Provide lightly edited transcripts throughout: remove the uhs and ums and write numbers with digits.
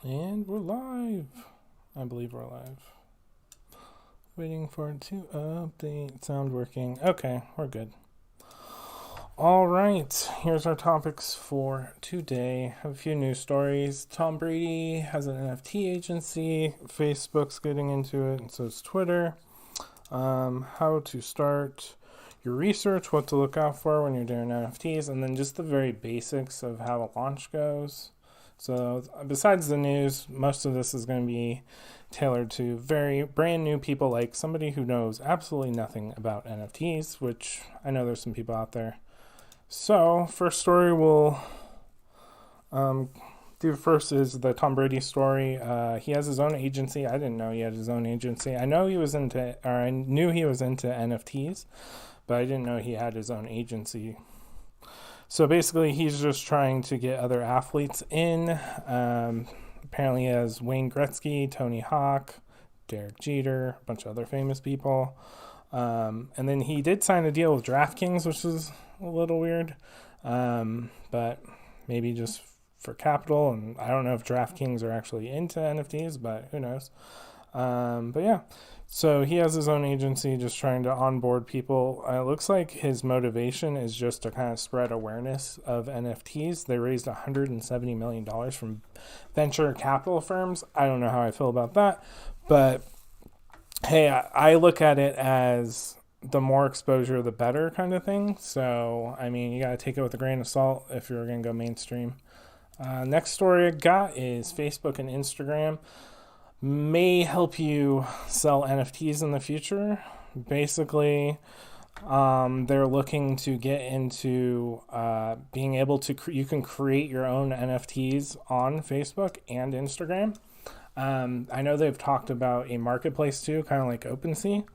And we're live. I believe we're live. Waiting for it to update. Sound working. Okay, we're good. All right, here's our topics for today. I have a few news stories. Tom Brady has an NFT agency. Facebook's getting into it, and so is Twitter. How to start your research, what to look out for when you're doing NFTs, and then just the very basics of how the launch goes. So besides the news, most of this is going to be tailored to very brand new people, like somebody who knows absolutely nothing about NFTs, which I know there's some people out there. So first story we'll do first is the Tom Brady story. He has his own agency. I didn't know he had his own agency. I knew he was into NFTs, but I didn't know he had his own agency. So basically, he's just trying to get other athletes in. Apparently, he has Wayne Gretzky, Tony Hawk, Derek Jeter, a bunch of other famous people. And then he did sign a deal with DraftKings, which is a little weird. But maybe just for capital. And I don't know if DraftKings are actually into NFTs, but who knows. But yeah, so he has his own agency just trying to onboard people. It looks like his motivation is just to kind of spread awareness of NFTs. They raised $170 million from venture capital firms. I don't know how I feel about that, but hey, I look at it as the more exposure, the better kind of thing. So, I mean, you got to take it with a grain of salt if you're going to go mainstream. Next story I got is Facebook and Instagram may help you sell NFTs in the future. Basically, they're looking to get into being able to you can create your own NFTs on Facebook and Instagram. I know they've talked about a marketplace too, kind of like OpenSea,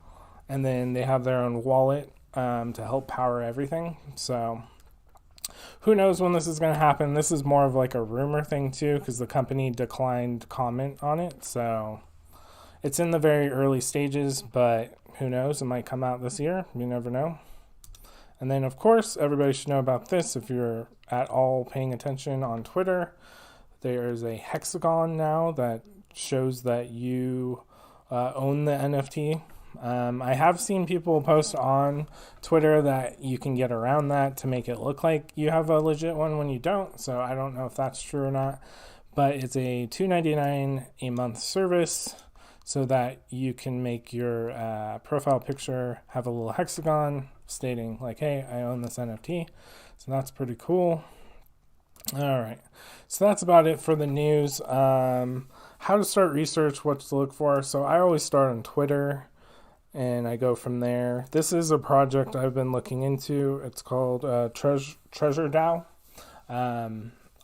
and then they have their own wallet to help power everything. So who knows when this is going to happen? This is more of like a rumor thing too, because the company declined comment on it. So it's in the very early stages, but who knows? It might come out this year. You never know. And then, of course, everybody should know about this if you're at all paying attention on Twitter. There is a hexagon now that shows that you own the NFT. I have seen people post on Twitter that you can get around that to make it look like you have a legit one when you don't. So I don't know if that's true or not, but it's a $2.99 a month service so that you can make your profile picture have a little hexagon stating like, hey, I own this NFT. So that's pretty cool. All right. So that's about it for the news. How to start research, what to look for. So I always start on Twitter and I go from there. This is a project I've been looking into. It's called Treasure DAO.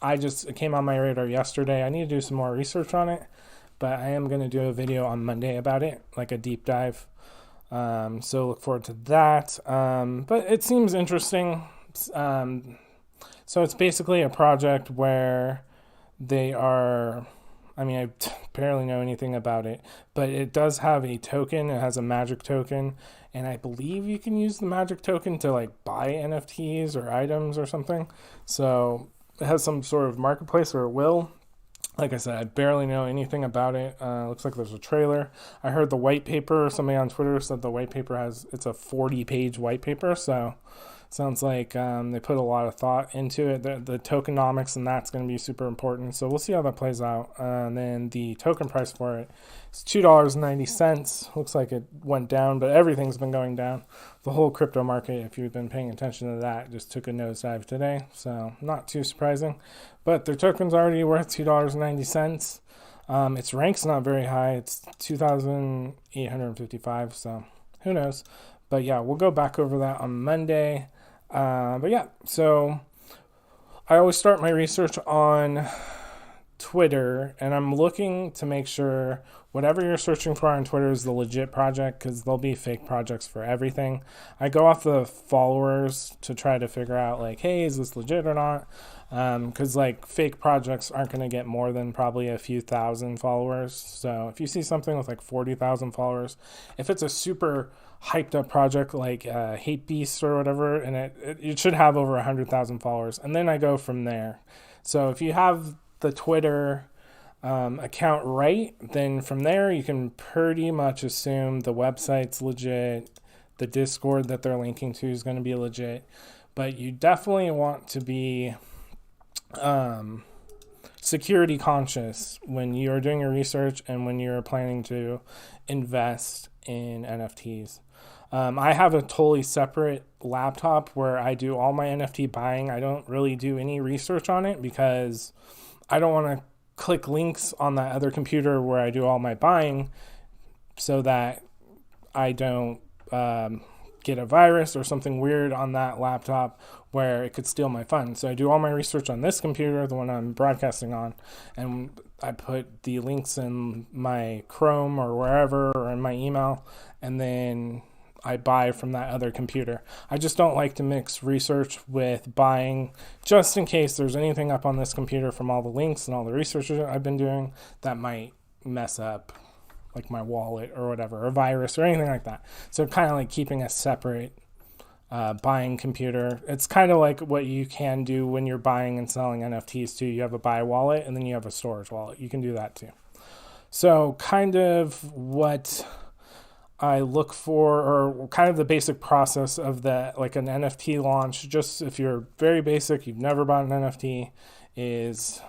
It came on my radar yesterday. I need to do some more research on it, but I am going to do a video on Monday about it, like a deep dive. So look forward to that. But it seems interesting. So it's basically a project where they are, I barely know anything about it, but it does have a token. It has a magic token, and I believe you can use the magic token to like buy NFTs or items or something. So it has some sort of marketplace, or it will. Like I said, I barely know anything about it. Looks like there's a trailer. I heard the white paper. Somebody on Twitter said the white paper it's a 40-page white paper. So sounds like they put a lot of thought into it. The tokenomics and that's going to be super important. So we'll see how that plays out. And then the token price for it is $2.90. Looks like it went down, but everything's been going down. The whole crypto market, if you've been paying attention to that, just took a nosedive today. So not too surprising. But their token's already worth $2.90. Its rank's not very high. It's 2,855. So who knows? But yeah, we'll go back over that on Monday. But yeah, so I always start my research on Twitter, and I'm looking to make sure whatever you're searching for on Twitter is the legit project, because there'll be fake projects for everything. I go off the followers to try to figure out like, hey, is this legit or not? Because like fake projects aren't going to get more than probably a few thousand followers. So if you see something with like 40,000 followers, if it's a super hyped up project like Hate Beast or whatever, and it should have over 100,000 followers, and then I go from there. So if you have the Twitter account right, then from there you can pretty much assume the website's legit, the Discord that they're linking to is going to be legit, but you definitely want to be security conscious when you're doing your research and when you're planning to invest in NFTs. I have a totally separate laptop where I do all my NFT buying. I don't really do any research on it because I don't want to click links on that other computer where I do all my buying so that I don't get a virus or something weird on that laptop where it could steal my funds. So I do all my research on this computer, the one I'm broadcasting on, and I put the links in my Chrome or wherever or in my email, and then I buy from that other computer. I just don't like to mix research with buying just in case there's anything up on this computer from all the links and all the research I've been doing that might mess up like my wallet or whatever, a virus or anything like that. So kind of like keeping a separate buying computer. It's kind of like what you can do when you're buying and selling NFTs too. You have a buy wallet and then you have a storage wallet. You can do that too. So kind of what I look for, or kind of the basic process of that, like an NFT launch, just if you're very basic, you've never bought an NFT, is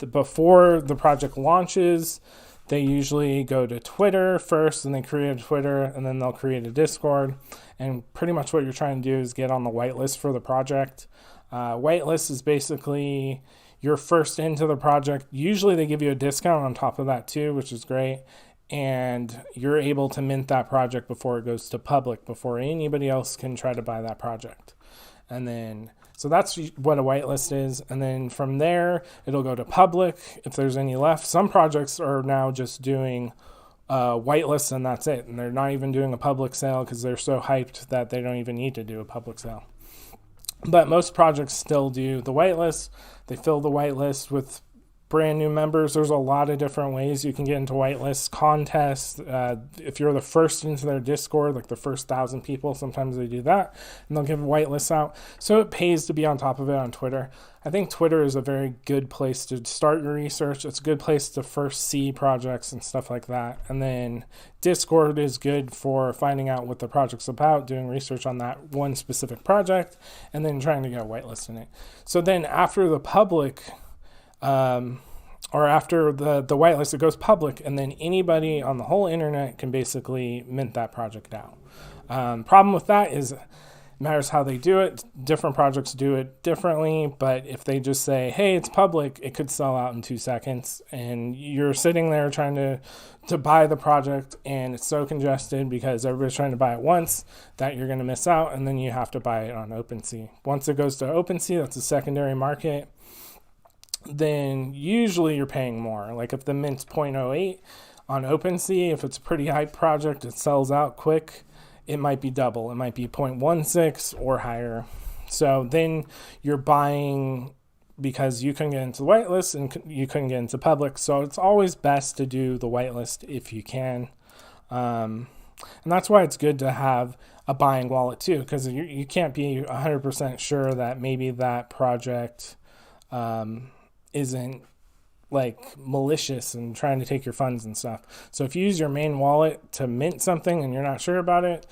before the project launches, they usually go to Twitter first, and they create a Twitter, and then they'll create a Discord. And pretty much what you're trying to do is get on the whitelist for the project. Whitelist is basically you're first into the project. Usually they give you a discount on top of that too, which is great. And you're able to mint that project before it goes to public, before anybody else can try to buy that project. And then, so that's what a whitelist is. And then from there, it'll go to public if there's any left. Some projects are now just doing whitelist and that's it. And they're not even doing a public sale because they're so hyped that they don't even need to do a public sale. But most projects still do the whitelist. They fill the whitelist with brand new members. There's a lot of different ways you can get into whitelist contests. If you're the first into their Discord, like the first 1,000 people, sometimes they do that and they'll give whitelists out. So it pays to be on top of it on Twitter. I think Twitter is a very good place to start your research. It's a good place to first see projects and stuff like that. And then Discord is good for finding out what the project's about, doing research on that one specific project, and then trying to get a whitelist in it. So then after the public or after the whitelist, it goes public, and then anybody on the whole internet can basically mint that project out. Problem with that is it matters how they do it. Different projects do it differently, but if they just say, hey, it's public, it could sell out in 2 seconds, and you're sitting there trying to buy the project, and it's so congested because everybody's trying to buy it once that you're going to miss out, and then you have to buy it on OpenSea. Once it goes to OpenSea, that's a secondary market, then usually you're paying more. Like if the mint's 0.08 on OpenSea, if it's a pretty hype project, it sells out quick, it might be double. It might be 0.16 or higher. So then you're buying because you couldn't get into the whitelist and you couldn't get into public. So it's always best to do the whitelist if you can. And that's why it's good to have a buying wallet too, because you can't be 100% sure that maybe that project isn't like malicious and trying to take your funds and stuff. So if you use your main wallet to mint something and you're not sure about it,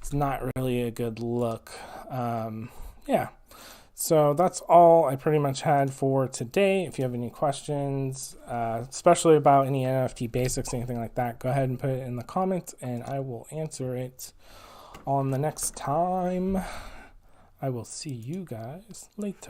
it's not really a good look. Yeah. So that's all I pretty much had for today. If you have any questions, especially about any NFT basics, anything like that, go ahead and put it in the comments and I will answer it on the next time. I will see you guys later.